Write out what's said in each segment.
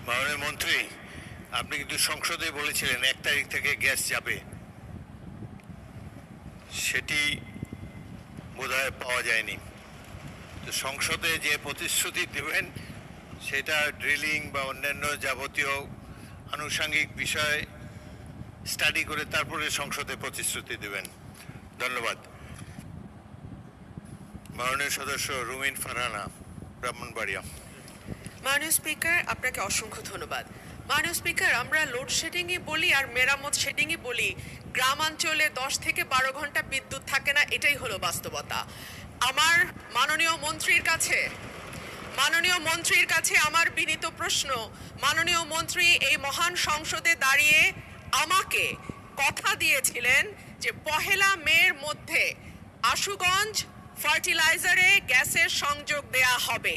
মাননীয় মন্ত্রী, আপনি কিন্তু সংসদে বলেছিলেন 1 তারিখ থেকে গ্যাস যাবে, সেটি বোধহয় পাওয়া যায়নি। তো সংসদে যে প্রতিশ্রুতি দেবেন সেটা ড্রিলিং বা অন্যান্য যাবতীয় আনুষঙ্গিক বিষয় স্টাডি করে তারপরে সংসদে প্রতিশ্রুতি দেবেন। ধন্যবাদ। মাননীয় সদস্য রুমিন ফারহানা, ব্রাহ্মণবাড়িয়া। মাননীয় স্পিকার, আপনাকে অসংখ্য ধন্যবাদ। মাননীয় স্পিকার, আমরা লোডশেডিংই বলি আর মেরামত শেডিংই বলি, গ্রামাঞ্চলে 10 থেকে 12 ঘন্টা বিদ্যুৎ থাকে না, এটাই হলো বাস্তবতা। আমার মাননীয় মন্ত্রীর কাছে আমার বিনীত প্রশ্ন, মাননীয় মন্ত্রী এই মহান সংসদে দাঁড়িয়ে আমাকে কথা দিয়েছিলেন যে 1 মের মধ্যে আশুগঞ্জ ফার্টিলাইজারে গ্যাসের সংযোগ দেয়া হবে।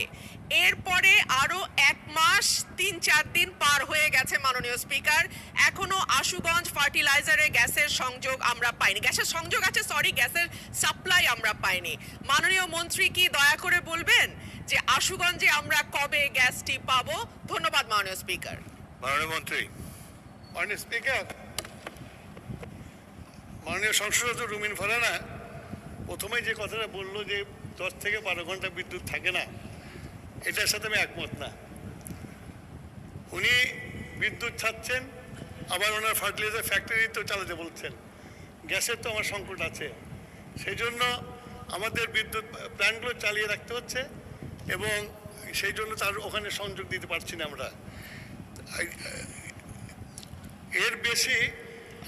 এরপরে আরো 1 মাস 3-4 দিন পার হয়ে গেছে মাননীয় স্পিকার, এখনো আশুগঞ্জ ফার্টিলাইজারে গ্যাসের সংযোগ আমরা পাইনি। গ্যাসের সংযোগ আছে, গ্যাসের সাপ্লাই আমরা পাইনি। মাননীয় মন্ত্রী কি দয়া করে বলবেন যে আশুগঞ্জে আমরা কবে গ্যাসটি পাবো? ধন্যবাদ মাননীয় স্পিকার। মাননীয় মন্ত্রী। মাননীয় স্পিকার, মাননীয় সংসদ রুমিন ফারহানা প্রথমেই যে কথাটা বললো যে 10 থেকে 12 ঘন্টা বিদ্যুৎ থাকে না, এটার সাথে আমি একমত না। উনি বিদ্যুৎ ছাড়ছেন, আবার ওনার ফার্টিলাইজার ফ্যাক্টরি তো চালাতে বলছেন। গ্যাসের তো আমার সংকট আছে, সেই জন্য আমাদের বিদ্যুৎ প্ল্যান্টগুলো চালিয়ে রাখতে হচ্ছে এবং সেই জন্য তার ওখানে সংযোগ দিতে পারছি না আমরা। এর বেশি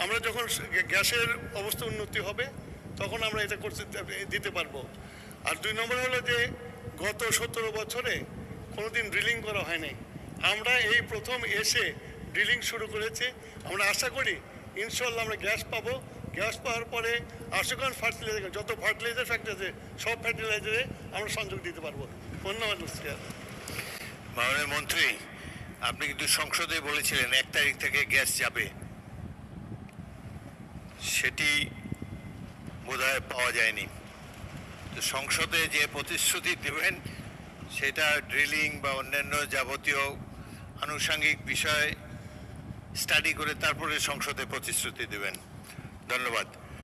আমরা যখন গ্যাসের অবস্থা উন্নতি হবে তখন আমরা এটা করতে দিতে পারবো। আর 2 নম্বর হলো যে গত 17 বছরে কোনোদিন ড্রিলিং করা হয়নি, আমরা এই প্রথম এসে ড্রিলিং শুরু করেছি। আমরা আশা করি ইনশাল্লাহ আমরা গ্যাস পাবো। গ্যাস পাওয়ার পরে আশুগঞ্জ ফার্টিলাইজার, যত ফার্টিলাইজার ফ্যাক্টরি আছে সব ফার্টিলাইজারে আমরা সংযোগ দিতে পারবো। ধন্যবাদ স্যার। মাননীয় মন্ত্রী, আপনি কিন্তু সংসদে বলেছিলেন 1 তারিখ থেকে গ্যাস যাবে, সেটি বোধহয় পাওয়া যায়নি। তো সংসদে যে প্রতিশ্রুতি দেবেন সেটা ড্রিলিং বা অন্যান্য যাবতীয় আনুষঙ্গিক বিষয় স্টাডি করে তারপরে সংসদে প্রতিশ্রুতি দেবেন। ধন্যবাদ।